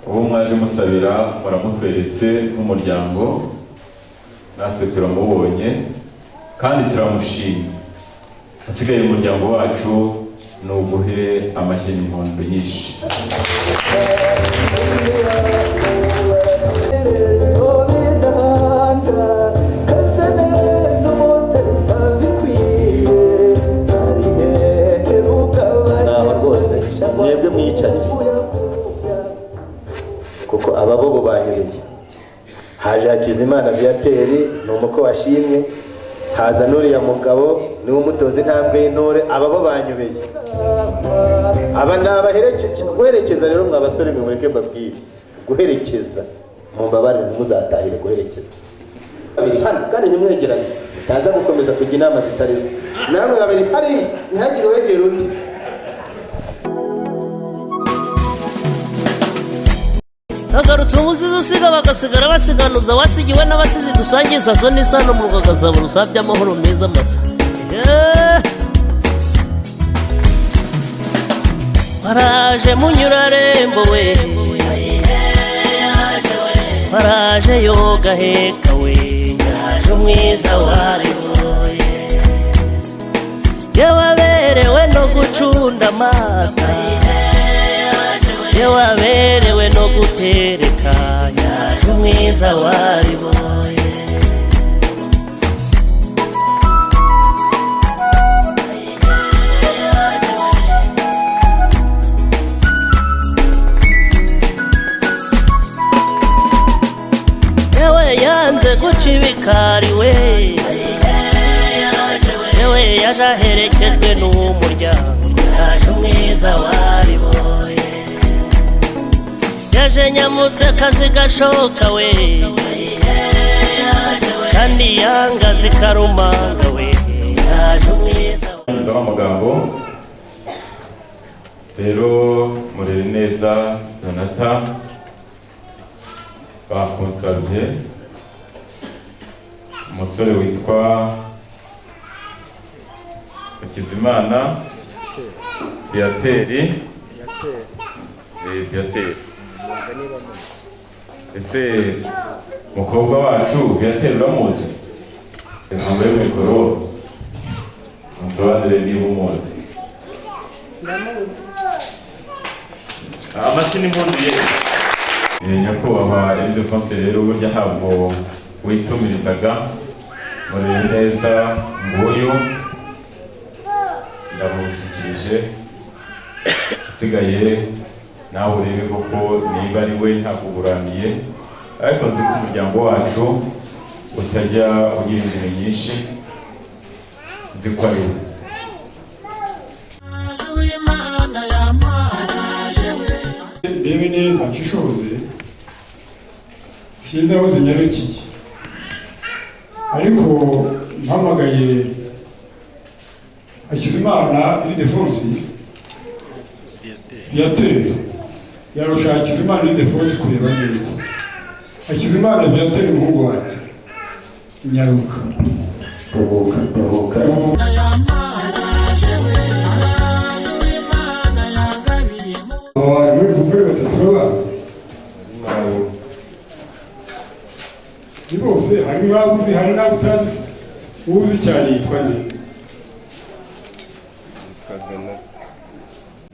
uwo mwaje musabira muramutweretse nk'umuryango, natwe turamubonye kandi turamushima. Asigaye umuryango wacu ni uguhe amashyi n'impundu nyinshi. Mwebwe mwicarire kuko ababobo banyereye. Haje Hakizimana Viateur ni umuko washimye, haza n'uriya mugabo ni umutozi intambwe y'intore. Ababo banyubeye, aba nabaherekeje. Guherekeza rero mwa basore mwe mureke mbabwire, guherekeza mumbabarire muzatahire guherekeza babiri hano kandi nimwegeranye, taza gukomeza kujya inama zitarizo. Namwe babiri hari ntihagire wegera undi. Nagarutse umusizi usiga bagasigara basiganuza, wasigiwe n'abasizi dusangiye isaso n'isano mu rwagazabura usabye amahoro meza masa. Waraje munyurarembo we, waraje yoga heka we, yaje umwiza wariboye, yewaberewe no gucunda amata, yewaberewe no gutereka, yaje umwiza wariboye. Yewe yanze guca ibikari we, yewe yaje aherekejwe n'umuryango, yaje umwiza wariboye, yaje nyamuseka zigashoka we, kandi yanga zikarumanga we, yaje umwiza w'amagambo. Rero murere neza Donata bakonsabye umusore witwa Hakizimana Viateur. Ese mukobwa wacu Viateur uramuzi? Ntambaye mikoro musobanurire niba umuzi. Amashyi n'impundu nyakubahwa Ildefonse. Rero burya ntabwo witumirizaga, murebe neza nguyu ndamushyikirije, isigaye nawe urebe koko niba ari we ntakuburaniye, ariko nzi ko umuryango wacu utajya ugira inzira nyinshi, nzi ko ari we. Ndebe neza nshishoze, sinzi aho zinyarukiye, ariko mpamagaye Hakizimana Ildefonse Viateur, yarusha Hakizimana Ildefonse kureba neza. Hakizimana Viateur umuhungu wanjye, nyaruka ruhuka. Ni bose, hari n'abaguzi, hari n'abutazi. Uzi cyane yitwa nde?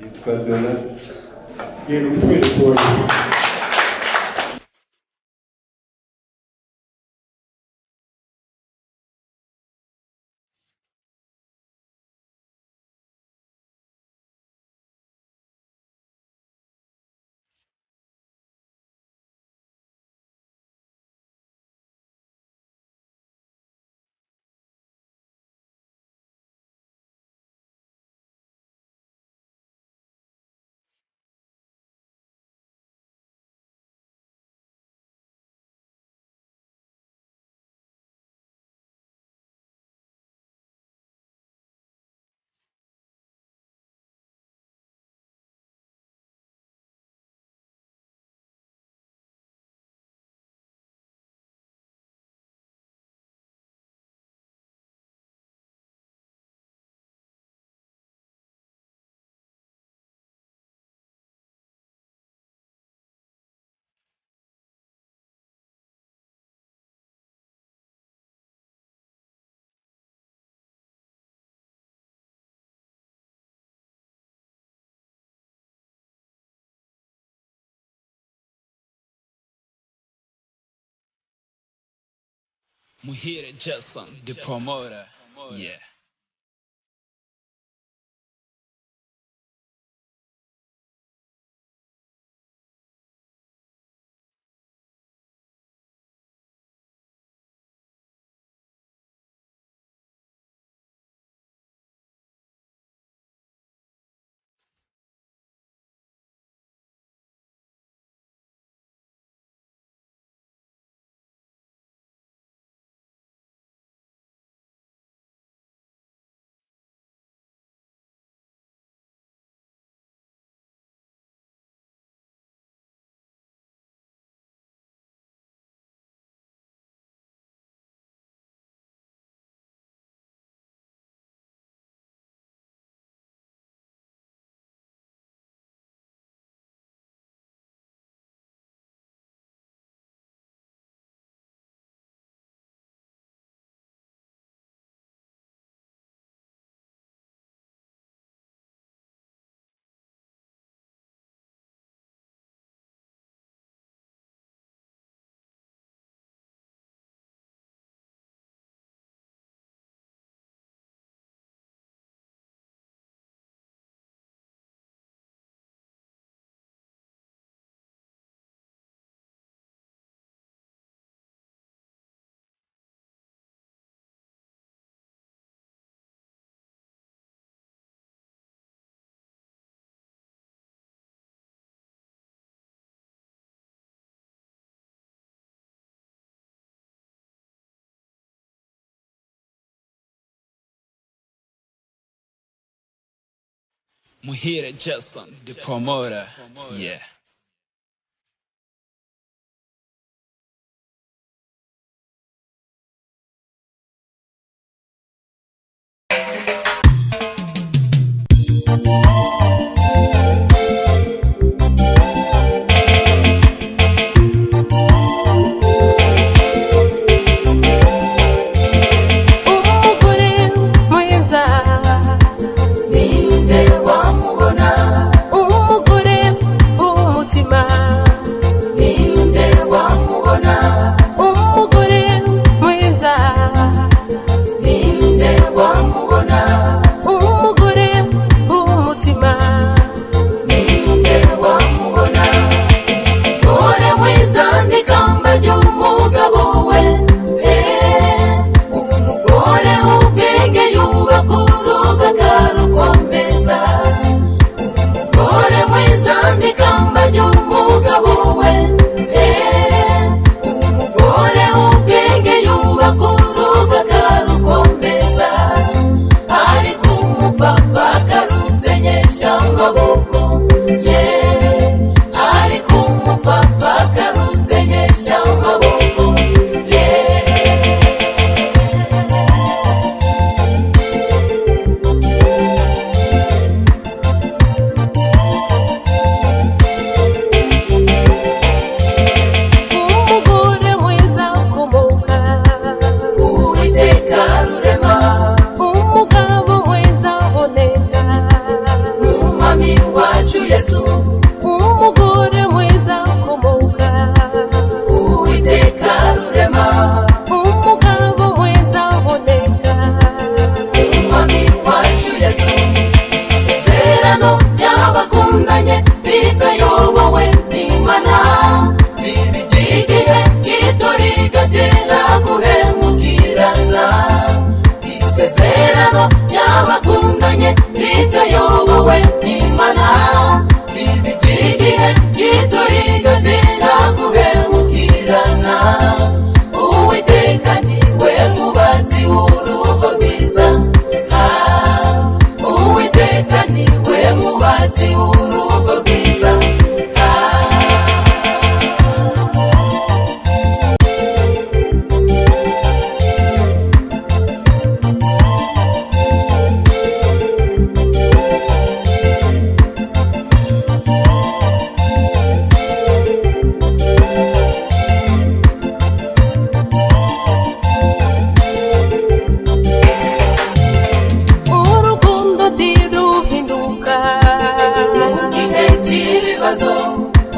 Yitwa Donata. Yego mutwereke. Muhire Jason, the promoter. Yeah. Muhire Jason, the promoter. Yeah.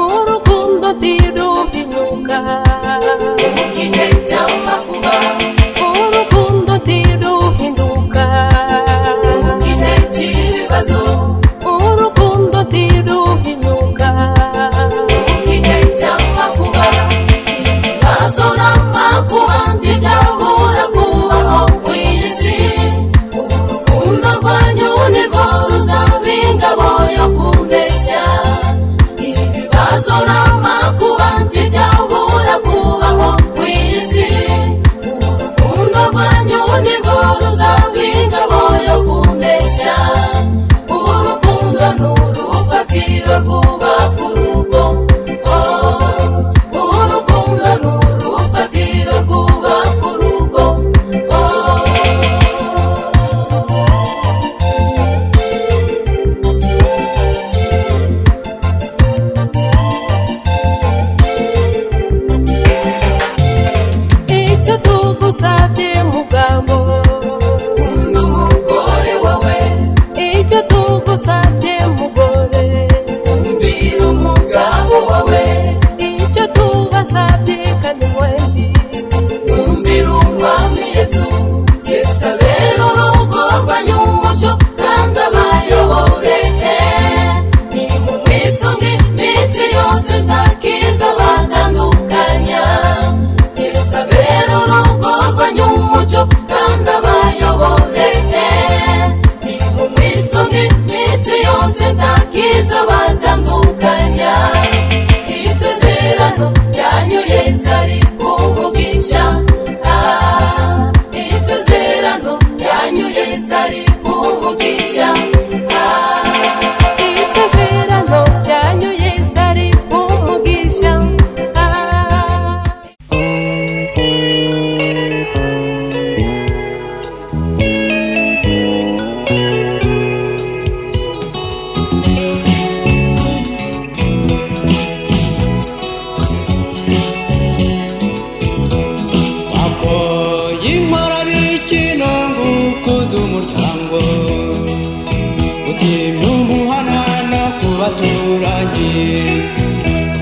urukundo ntiruhinyuka mu gihe cy'amakuba.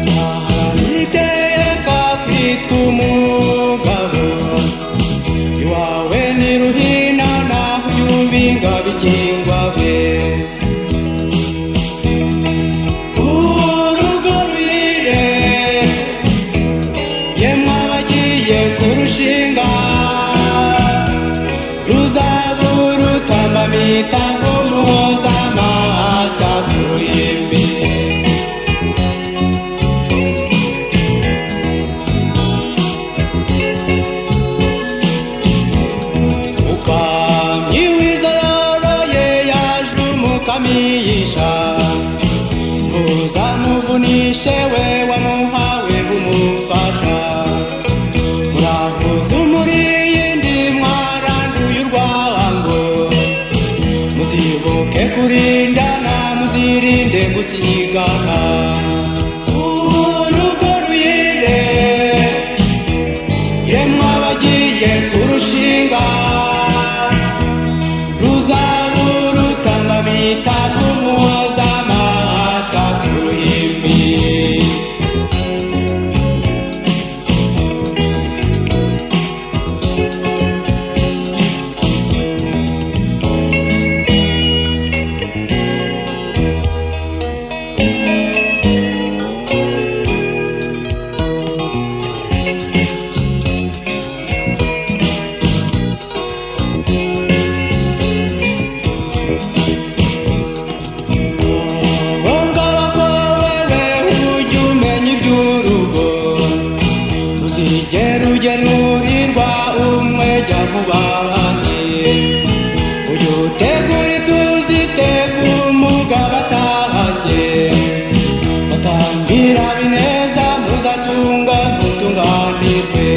zaharaniteka kwitwa umugabo iwawe ni ruhina naho yubinga bikingwa be urugo ruhire yemwe abagiye kurushinga ruzaburutambamita kumuhoza amata ku ruhimbi ukamyi wiza yoroye yaje umukamisha uzamuvunishe we wamuhawe bumufasha murahuza umuriyindi mwaranduye urwango muzibuke kurindana muzirinde gusigana urugo ruyire yemwe abagiye kurushinga ruzaburutambamita kumuhoza amata ku ruhimbi ugenurirwa umwe jya mu bandi uyu utegura tuziteka umugabo atahashye batambira bineza muzatunga mutunganirwe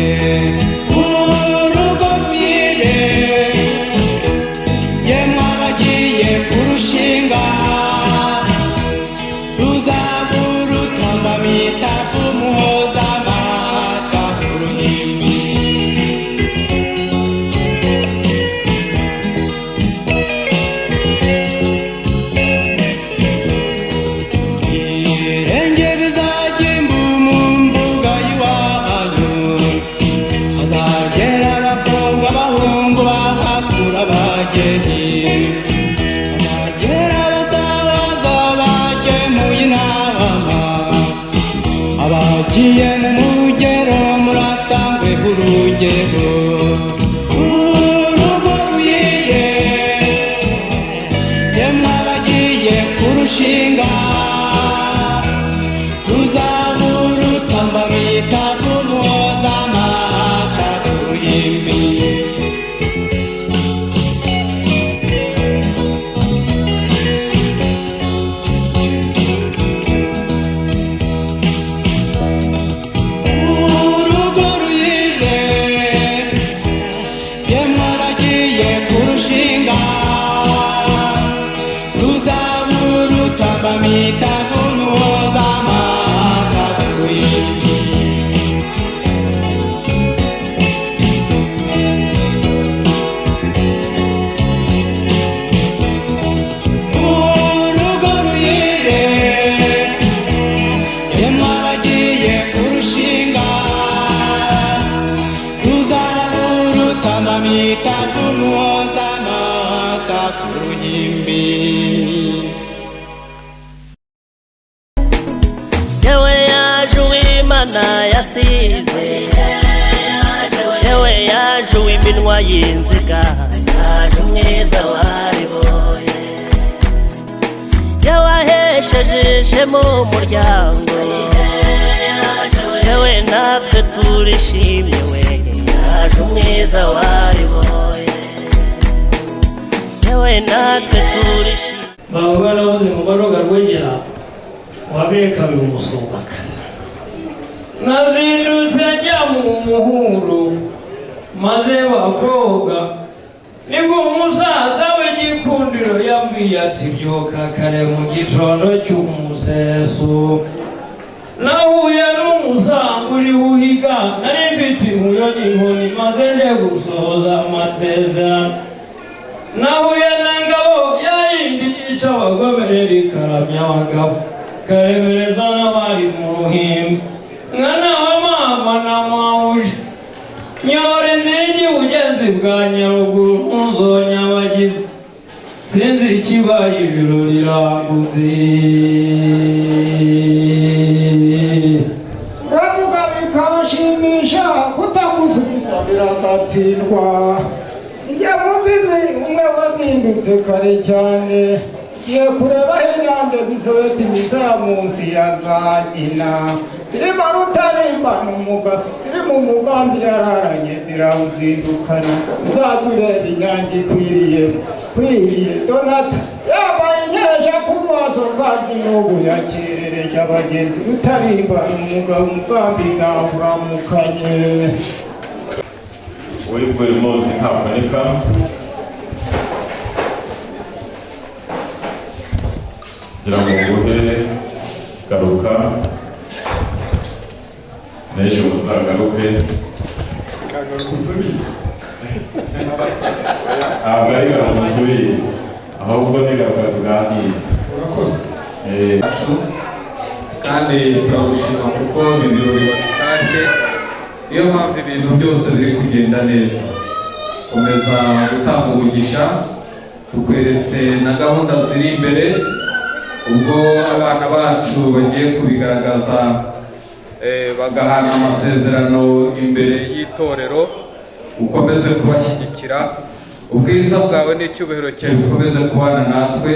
urugo rwire yemwe abagiye kurushinga ruzaburutambamita kumuhoza amata ku ruhimbi ibirenge bizagimba mu mbuga y'iwanyu hazagera abakobwa abahungu bahakura abageni hazagera abasaza bagemuye inama abagiye mu mugero muratangwe urugero urugo ruyire yemwe abagiye kurushinga ruzaburutambamita kumuhoza amata ku ruhimbi urugo ruyire yemwe abagiye kurushinga ruzaburutambamita kumuhoza amata ku ruhimbi urugo ruyire yemwe abagiye kurushinga ruzaburutambamita kumuhoza amata ku ruhimbi yewe yaje uw'Imana yasize yewe yaje uw'iminwa y'inziga yaje umwiza wariboye yawahesheje ishema umuryango yewe natwe turishimye we yaje umwiza wariboye yewe natwe turishimye bavuga nabuze mugoroga rwegera wabekawe umusumbakazi nazindutse njya mu muhuro maze bakoga nibwo umusaza w'igikundiro yambwiye ati byuka kare mu gitondo cy'umuseso nahuye n'umusango uri buhiga nari mfite inkuru n'inkoni maze nje gusohoza amasezerano nahuye na ngabo yayindi yica abagomere rikaramya abagabo ikaremereza n'abari mu ruhimbi mwana wa mama na mawuje nyore nzingi ubugenzi bwa nyaruguru ntuzonyabagize sinzi ikibaye ijuru riranguze uravuga bikabashimisha kutagusubiza biragatsindwa njya muzizi umwe wazindutse kare cyane ngiye kureba inyambe bisobetse imizamunsi ya za nyina zirimo rutarimba n'umuga ziri mu mugambi yararanye zirawuzindukana uzazureba inyange ikwiriye donata yambaye inkesha ku maso kandi n'ubu yakerereje abagenzi rutarimba n'umugabo umugambi nawuramukanye wibwe muzi ntaboneka kugira ngo nguhe garuka n'ejo muzagaruke ntabwo ari garuka musubire ahubwo ni garuka tuganire kandi turagushima kuko ibirori watashye niyo mpamvu ibintu byose biri kugenda neza komeza gutanga umugisha tukweretse na gahunda ziri imbere ubwo abana bacu bagiye kubigaragaza bagahana amasezerano imbere y'itorero ukomeze kubashyigikira ubwiza bwawe n'icyubahiro cyawe bikomeze kubana natwe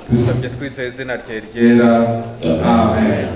tubisabye twizeye izina rye ryera amen.